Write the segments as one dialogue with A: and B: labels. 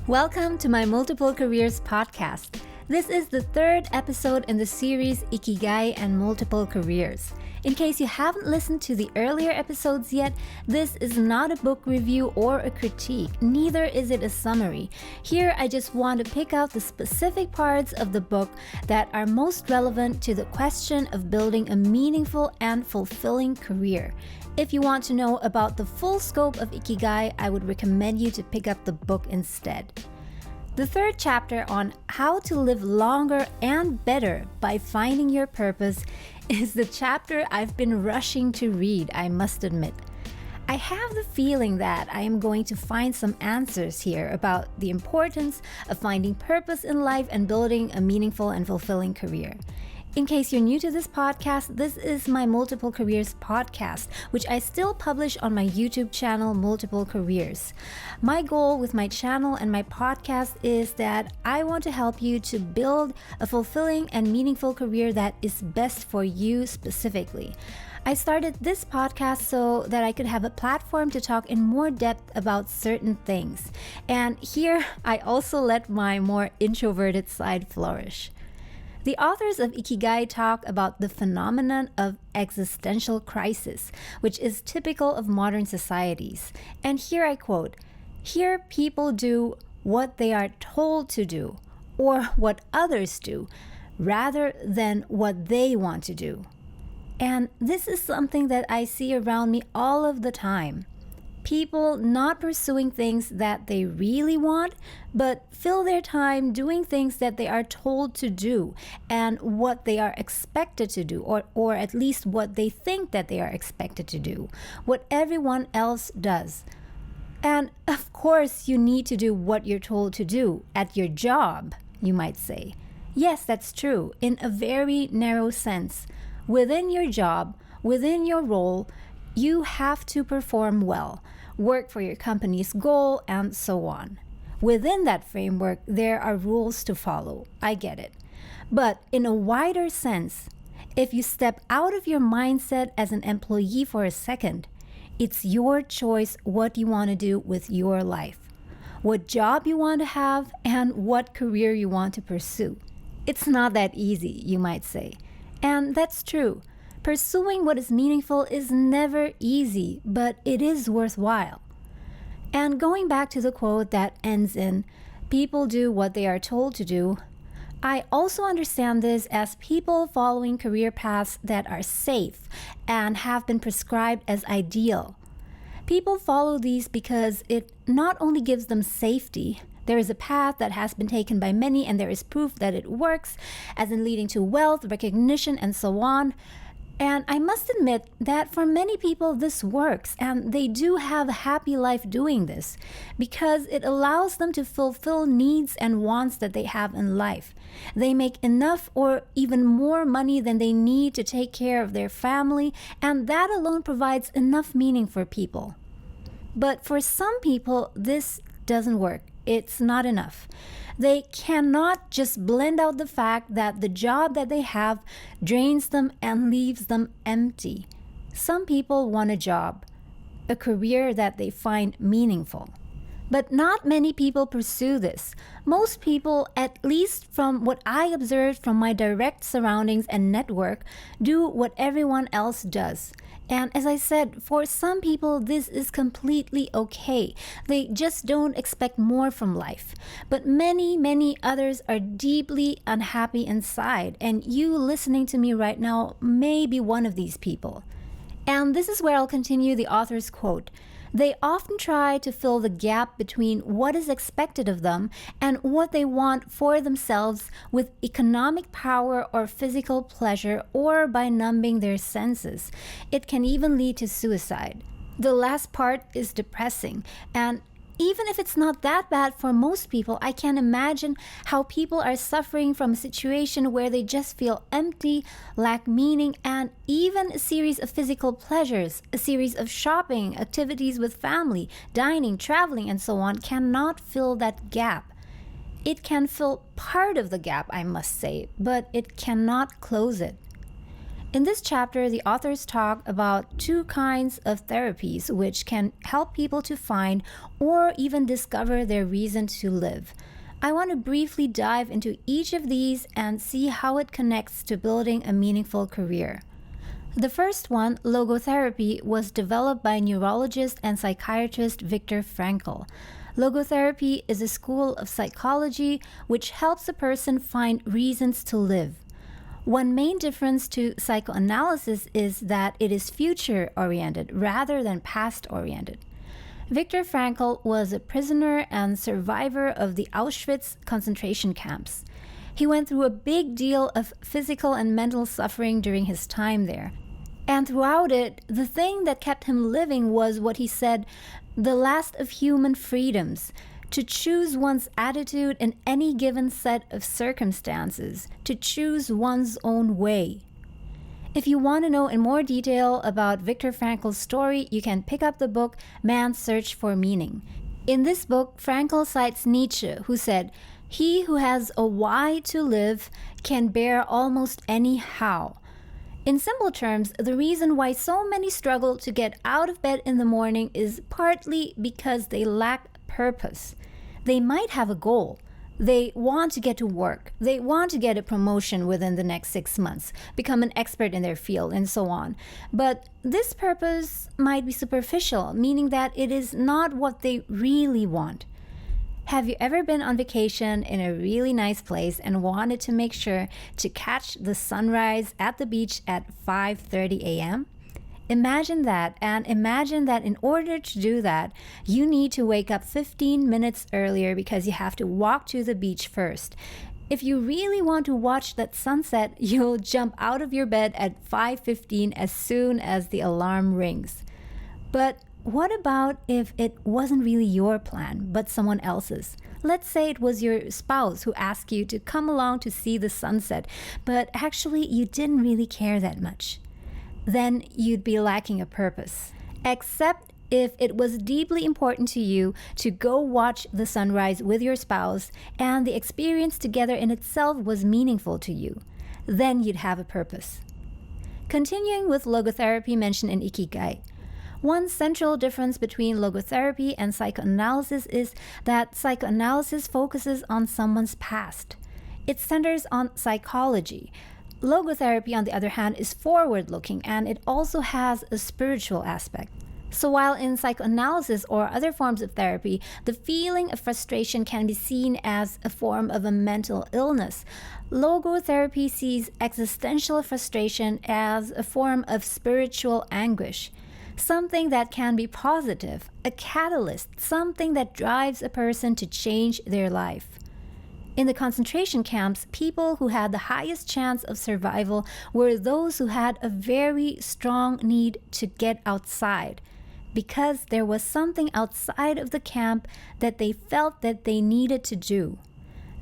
A: Welcome to my Multiple Careers podcast. This is the third episode in the series Ikigai and Multiple Careers. In case you haven't listened to the earlier episodes yet, this is not a book review or a critique, neither is it a summary. Here I just want to pick out the specific parts of the book that are most relevant to the question of building a meaningful and fulfilling career. If you want to know about the full scope of Ikigai, I would recommend you to pick up the book instead. The third chapter on how to live longer and better by finding your purpose is the chapter I've been rushing to read, I must admit. I have the feeling that I am going to find some answers here about the importance of finding purpose in life and building a meaningful and fulfilling career. In case you're new to this podcast, this is my Multiple Careers podcast, which I still publish on my YouTube channel, Multiple Careers. My goal with my channel and my podcast is that I want to help you to build a fulfilling and meaningful career that is best for you specifically. I started this podcast so that I could have a platform to talk in more depth about certain things. And here, I also let my more introverted side flourish. The authors of Ikigai talk about the phenomenon of existential crisis, which is typical of modern societies. And here I quote, "Here people do what they are told to do, or what others do, rather than what they want to do." And this is something that I see around me all of the time. People not pursuing things that they really want, but fill their time doing things that they are told to do and what they are expected to do, or at least what they think that they are expected to do, what everyone else does. And of course, you need to do what you're told to do at your job, you might say. Yes, that's true, in a very narrow sense. Within your job, within your role, you have to perform well, work for your company's goal, and so on. Within that framework, there are rules to follow. I get it. But in a wider sense, if you step out of your mindset as an employee for a second, it's your choice what you want to do with your life, what job you want to have, and what career you want to pursue. It's not that easy, you might say. And that's true. Pursuing what is meaningful is never easy, but it is worthwhile. And going back to the quote that ends in, "People do what they are told to do," I also understand this as people following career paths that are safe and have been prescribed as ideal. People follow these because it not only gives them safety, there is a path that has been taken by many and there is proof that it works, as in leading to wealth, recognition, and so on. And I must admit that for many people this works, and they do have a happy life doing this because it allows them to fulfill needs and wants that they have in life. They make enough or even more money than they need to take care of their family, and that alone provides enough meaning for people. But for some people, this doesn't work. It's not enough. They cannot just blend out the fact that the job that they have drains them and leaves them empty. Some people want a job, a career that they find meaningful. But not many people pursue this. Most people, at least from what I observed from my direct surroundings and network, do what everyone else does. And as I said, for some people, this is completely okay. They just don't expect more from life. But many others are deeply unhappy inside. And you listening to me right now may be one of these people. And this is where I'll continue the author's quote. They often try to fill the gap between what is expected of them and what they want for themselves with economic power or physical pleasure, or by numbing their senses. It can even lead to suicide. The last part is depressing, and even if it's not that bad for most people, I can imagine how people are suffering from a situation where they just feel empty, lack meaning, and even a series of physical pleasures, a series of shopping, activities with family, dining, traveling, and so on cannot fill that gap. It can fill part of the gap, I must say, but it cannot close it. In this chapter, the authors talk about two kinds of therapies which can help people to find or even discover their reason to live. I want to briefly dive into each of these and see how it connects to building a meaningful career. The first one, logotherapy, was developed by neurologist and psychiatrist Viktor Frankl. Logotherapy is a school of psychology which helps a person find reasons to live. One main difference to psychoanalysis is that it is future-oriented rather than past-oriented. Viktor Frankl was a prisoner and survivor of the Auschwitz concentration camps. He went through a big deal of physical and mental suffering during his time there. And throughout it, the thing that kept him living was what he said, the last of human freedoms, to choose one's attitude in any given set of circumstances, to choose one's own way. If you want to know in more detail about Viktor Frankl's story, you can pick up the book Man's Search for Meaning. In this book, Frankl cites Nietzsche, who said, "He who has a why to live can bear almost any how." In simple terms, the reason why so many struggle to get out of bed in the morning is partly because they lack purpose. They might have a goal. They want to get to work. They want to get a promotion within the next 6 months, become an expert in their field, and so on. But this purpose might be superficial, meaning that it is not what they really want. Have you ever been on vacation in a really nice place and wanted to make sure to catch the sunrise at the beach at 5:30 a.m.? Imagine that, and imagine that in order to do that, you need to wake up 15 minutes earlier because you have to walk to the beach first. If you really want to watch that sunset, you'll jump out of your bed at 5:15 as soon as the alarm rings. But what about if it wasn't really your plan, but someone else's? Let's say it was your spouse who asked you to come along to see the sunset, but actually you didn't really care that much. Then you'd be lacking a purpose. Except if it was deeply important to you to go watch the sunrise with your spouse and the experience together in itself was meaningful to you, then you'd have a purpose. Continuing with logotherapy mentioned in Ikigai. One central difference between logotherapy and psychoanalysis is that psychoanalysis focuses on someone's past. It centers on psychology. Logotherapy, on the other hand, is forward-looking and it also has a spiritual aspect. So while in psychoanalysis or other forms of therapy, the feeling of frustration can be seen as a form of a mental illness, logotherapy sees existential frustration as a form of spiritual anguish. Something that can be positive, a catalyst, something that drives a person to change their life. In the concentration camps, people who had the highest chance of survival were those who had a very strong need to get outside, because there was something outside of the camp that they felt that they needed to do.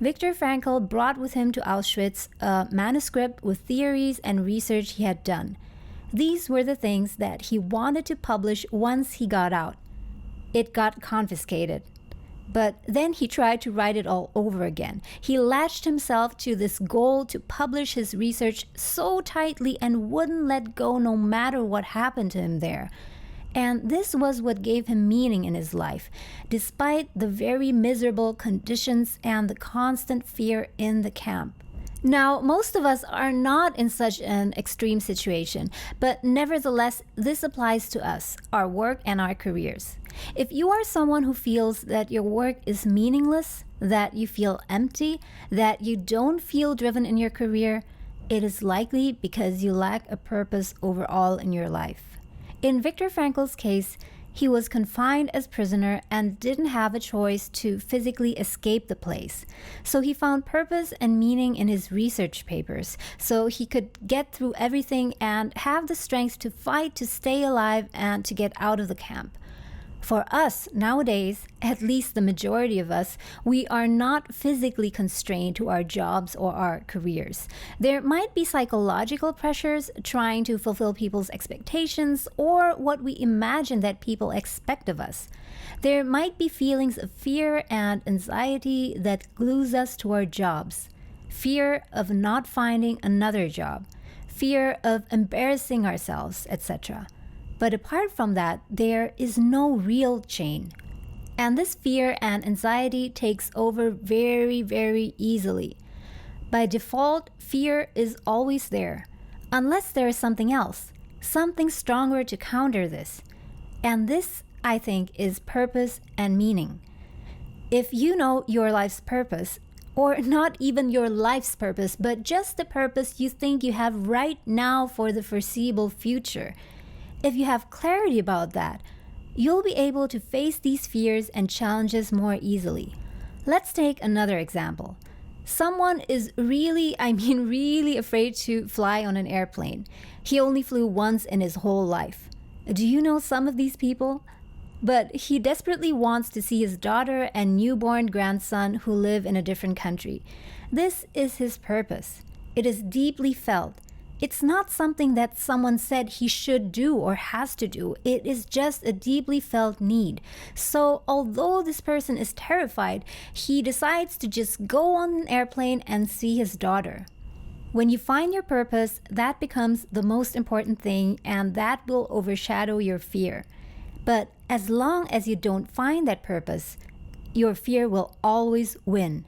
A: Viktor Frankl brought with him to Auschwitz a manuscript with theories and research he had done. These were the things that he wanted to publish once he got out. It got confiscated. But then he tried to write it all over again. He latched himself to this goal to publish his research so tightly and wouldn't let go no matter what happened to him there. And this was what gave him meaning in his life, despite the very miserable conditions and the constant fear in the camp. Now, most of us are not in such an extreme situation, but nevertheless, this applies to us, our work and our careers. If you are someone who feels that your work is meaningless, that you feel empty, that you don't feel driven in your career, it is likely because you lack a purpose overall in your life. In Viktor Frankl's case, he was confined as prisoner and didn't have a choice to physically escape the place. So he found purpose and meaning in his research papers, so he could get through everything and have the strength to fight to stay alive and to get out of the camp. For us, nowadays, at least the majority of us, we are not physically constrained to our jobs or our careers. There might be psychological pressures trying to fulfill people's expectations or what we imagine that people expect of us. There might be feelings of fear and anxiety that glues us to our jobs. Fear of not finding another job. fear of embarrassing ourselves, etc. But apart from that, there is no real chain. And this fear and anxiety takes over very, very easily. By default, fear is always there, unless there is something else, something stronger to counter this. And this, I think, is purpose and meaning. If you know your life's purpose, or not even your life's purpose, but just the purpose you think you have right now for the foreseeable future, if you have clarity about that, you'll be able to face these fears and challenges more easily. Let's take another example. Someone is really afraid to fly on an airplane. He only flew once in his whole life. Do you know some of these people? But he desperately wants to see his daughter and newborn grandson who live in a different country. This is his purpose. It is deeply felt. It's not something that someone said he should do or has to do. It is just a deeply felt need. So although this person is terrified, he decides to just go on an airplane and see his daughter. When you find your purpose, that becomes the most important thing, and that will overshadow your fear. But as long as you don't find that purpose, your fear will always win.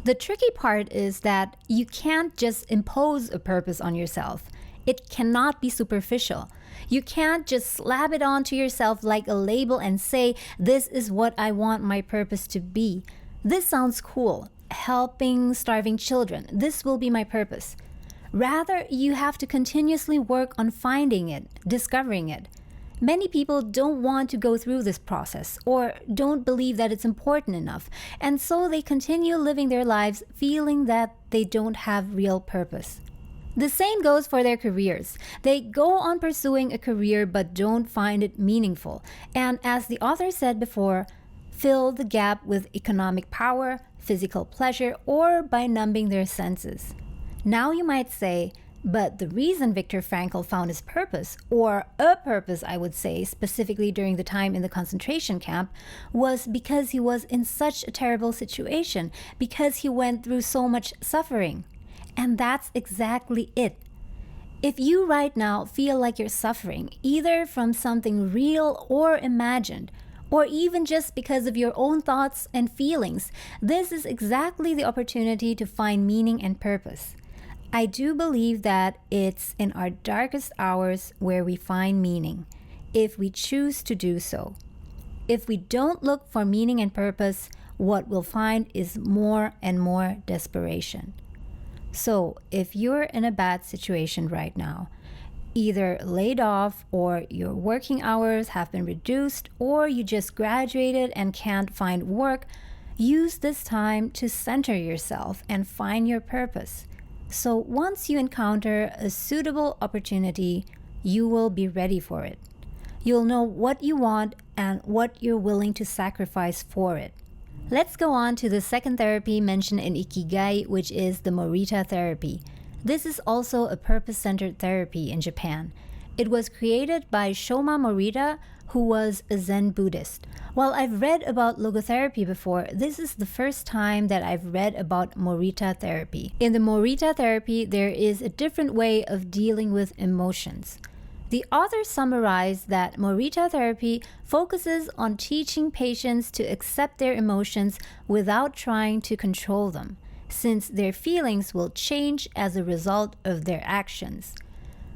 A: The tricky part is that you can't just impose a purpose on yourself. It cannot be superficial. You can't just slap it onto yourself like a label and say, this is what I want my purpose to be. This sounds cool. Helping starving children. This will be my purpose. Rather, you have to continuously work on finding it, discovering it. Many people don't want to go through this process or don't believe that it's important enough, and so they continue living their lives feeling that they don't have real purpose. The same goes for their careers. They go on pursuing a career but don't find it meaningful, and as the author said before, fill the gap with economic power, physical pleasure, or by numbing their senses. Now you might say, but the reason Viktor Frankl found his purpose, or a purpose I would say, specifically during the time in the concentration camp, was because he was in such a terrible situation, because he went through so much suffering. And that's exactly it. If you right now feel like you're suffering, either from something real or imagined, or even just because of your own thoughts and feelings, this is exactly the opportunity to find meaning and purpose. I do believe that it's in our darkest hours where we find meaning, if we choose to do so. If we don't look for meaning and purpose, what we'll find is more and more desperation. So, if you're in a bad situation right now, either laid off or your working hours have been reduced or you just graduated and can't find work, use this time to center yourself and find your purpose. So once you encounter a suitable opportunity, you will be ready for it. You'll know what you want and what you're willing to sacrifice for it. Let's go on to the second therapy mentioned in Ikigai, which is the Morita therapy. This is also a purpose-centered therapy in Japan. It was created by Shoma Morita, who was a Zen Buddhist. While I've read about logotherapy before, this is the first time that I've read about Morita therapy. In the Morita therapy, there is a different way of dealing with emotions. The author summarized that Morita therapy focuses on teaching patients to accept their emotions without trying to control them, since their feelings will change as a result of their actions.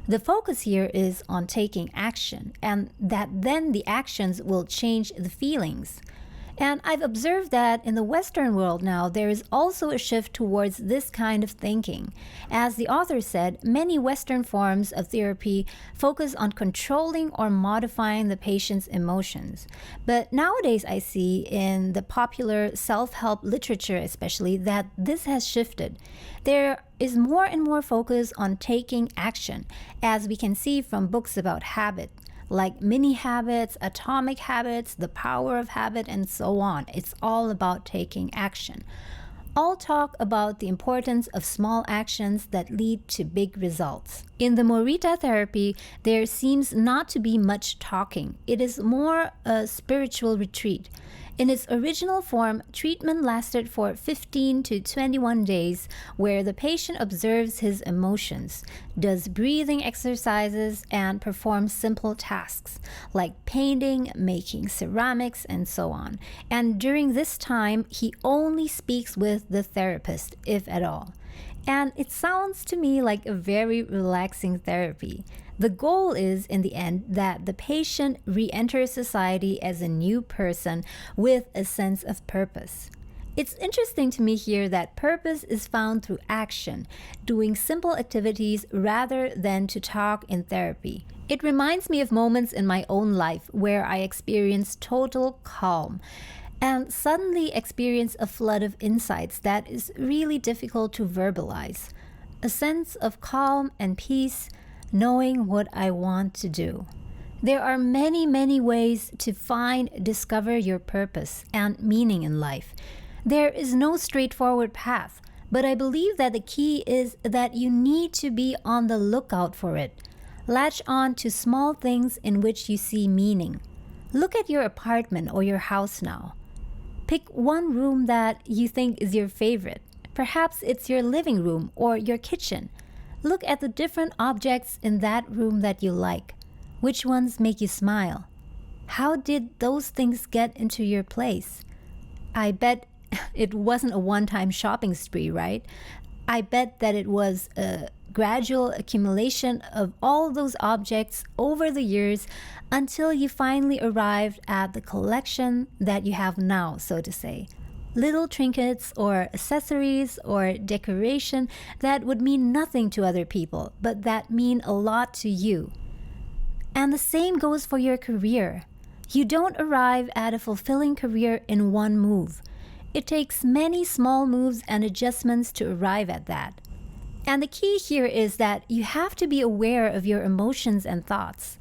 A: The focus here is on taking action, and that then the actions will change the feelings. And I've observed that in the Western world now, there is also a shift towards this kind of thinking. As the author said, many Western forms of therapy focus on controlling or modifying the patient's emotions. But nowadays I see in the popular self-help literature especially that this has shifted. There is more and more focus on taking action, as we can see from books about habit, like Mini Habits, Atomic Habits, The Power of Habit, and so on. It's all about taking action. All talk about the importance of small actions that lead to big results. In the Morita therapy, there seems not to be much talking. It is more a spiritual retreat. In its original form, treatment lasted for 15 to 21 days, where the patient observes his emotions, does breathing exercises, and performs simple tasks like painting, making ceramics, and so on. And during this time, he only speaks with the therapist, if at all. And it sounds to me like a very relaxing therapy. The goal is, in the end, that the patient re-enters society as a new person with a sense of purpose. It's interesting to me here that purpose is found through action, doing simple activities rather than to talk in therapy. It reminds me of moments in my own life where I experienced total calm and suddenly experience a flood of insights that is really difficult to verbalize. A sense of calm and peace, knowing what I want to do. There are many, many ways to discover your purpose and meaning in life. There is no straightforward path, but I believe that the key is that you need to be on the lookout for it. Latch on to small things in which you see meaning. Look at your apartment or your house now. Pick one room that you think is your favorite. Perhaps it's your living room or your kitchen. Look at the different objects in that room that you like. Which ones make you smile? How did those things get into your place? I bet it wasn't a one-time shopping spree, right? I bet that it was a gradual accumulation of all those objects over the years until you finally arrived at the collection that you have now, so to say. Little trinkets or accessories or decoration that would mean nothing to other people, but that mean a lot to you. And the same goes for your career. You don't arrive at a fulfilling career in one move. It takes many small moves and adjustments to arrive at that. And the key here is that you have to be aware of your emotions and thoughts.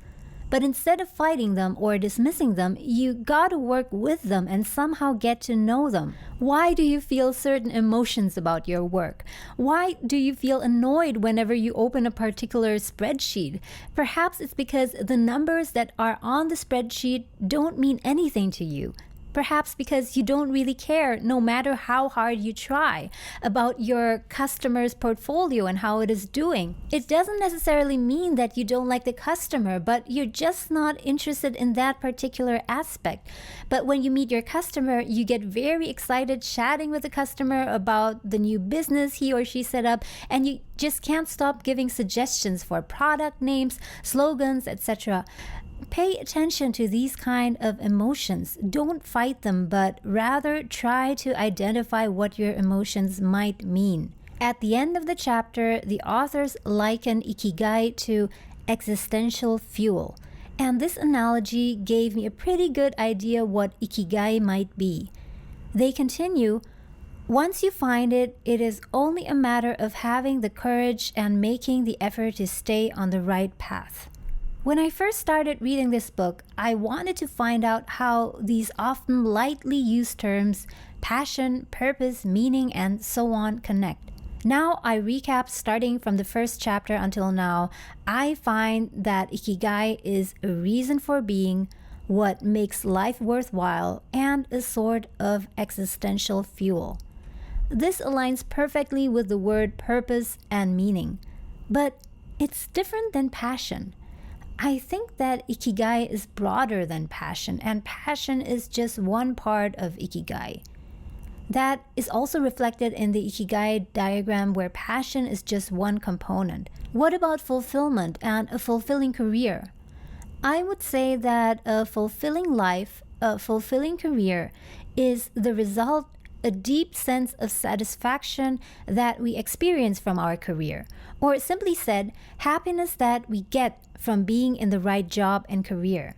A: But instead of fighting them or dismissing them, you gotta work with them and somehow get to know them. Why do you feel certain emotions about your work? Why do you feel annoyed whenever you open a particular spreadsheet? Perhaps it's because the numbers that are on the spreadsheet don't mean anything to you. Perhaps because you don't really care, no matter how hard you try, about your customer's portfolio and how it is doing. It doesn't necessarily mean that you don't like the customer, but you're just not interested in that particular aspect. But when you meet your customer, you get very excited chatting with the customer about the new business he or she set up, and you just can't stop giving suggestions for product names, slogans, etc. Pay attention to these kind of emotions. Don't fight them, but rather try to identify what your emotions might mean. At the end of the chapter, the authors liken Ikigai to existential fuel. And this analogy gave me a pretty good idea what Ikigai might be. They continue, once you find it, it is only a matter of having the courage and making the effort to stay on the right path. When I first started reading this book, I wanted to find out how these often lightly used terms, passion, purpose, meaning, and so on, connect. Now I recap starting from the first chapter until now. I find that Ikigai is a reason for being, what makes life worthwhile, and a sort of existential fuel. This aligns perfectly with the word purpose and meaning, but it's different than passion. I think that Ikigai is broader than passion, and passion is just one part of Ikigai. That is also reflected in the Ikigai diagram, where passion is just one component. What about fulfillment and a fulfilling career? I would say that a fulfilling life, a fulfilling career, is the result, a deep sense of satisfaction that we experience from our career, or simply said, happiness that we get from being in the right job and career.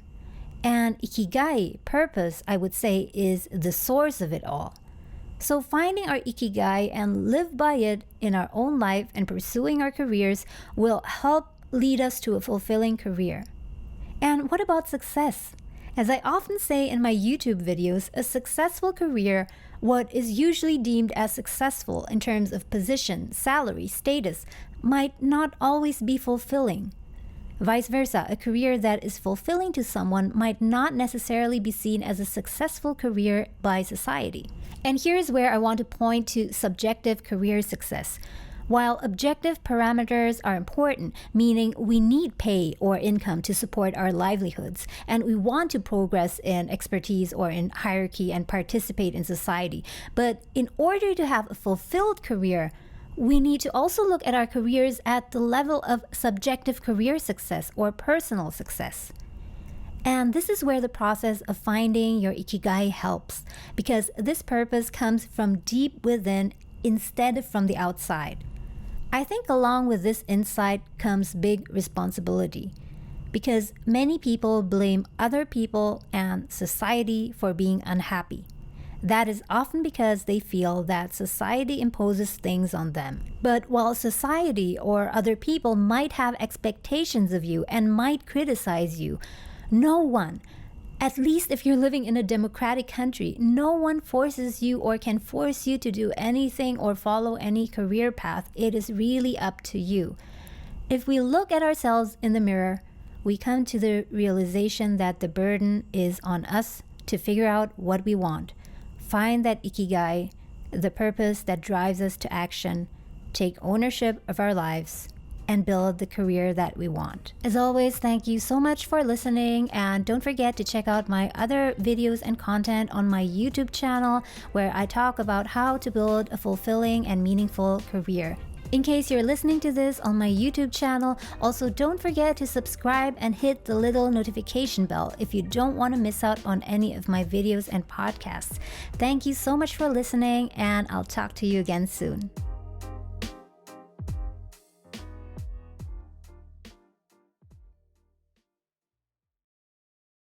A: And Ikigai, purpose, I would say, is the source of it all. So finding our Ikigai and live by it in our own life and pursuing our careers will help lead us to a fulfilling career. And what about success? As I often say in my YouTube videos, a successful career, what is usually deemed as successful in terms of position, salary, status, might not always be fulfilling. Vice versa, a career that is fulfilling to someone might not necessarily be seen as a successful career by society. And here's where I want to point to subjective career success. While objective parameters are important, meaning we need pay or income to support our livelihoods, and we want to progress in expertise or in hierarchy and participate in society. But in order to have a fulfilled career, we need to also look at our careers at the level of subjective career success or personal success. And this is where the process of finding your Ikigai helps, because this purpose comes from deep within instead of from the outside. I think along with this insight comes big responsibility, because many people blame other people and society for being unhappy. That is often because they feel that society imposes things on them. But while society or other people might have expectations of you and might criticize you, no one, at least if you're living in a democratic country, no one forces you or can force you to do anything or follow any career path. It is really up to you. If we look at ourselves in the mirror, we come to the realization that the burden is on us to figure out what we want. Find that Ikigai, the purpose that drives us to action, take ownership of our lives, and build the career that we want. As always, thank you so much for listening, and don't forget to check out my other videos and content on my YouTube channel where I talk about how to build a fulfilling and meaningful career. In case you're listening to this on my YouTube channel, also don't forget to subscribe and hit the little notification bell if you don't want to miss out on any of my videos and podcasts. Thank you so much for listening, and I'll talk to you again soon.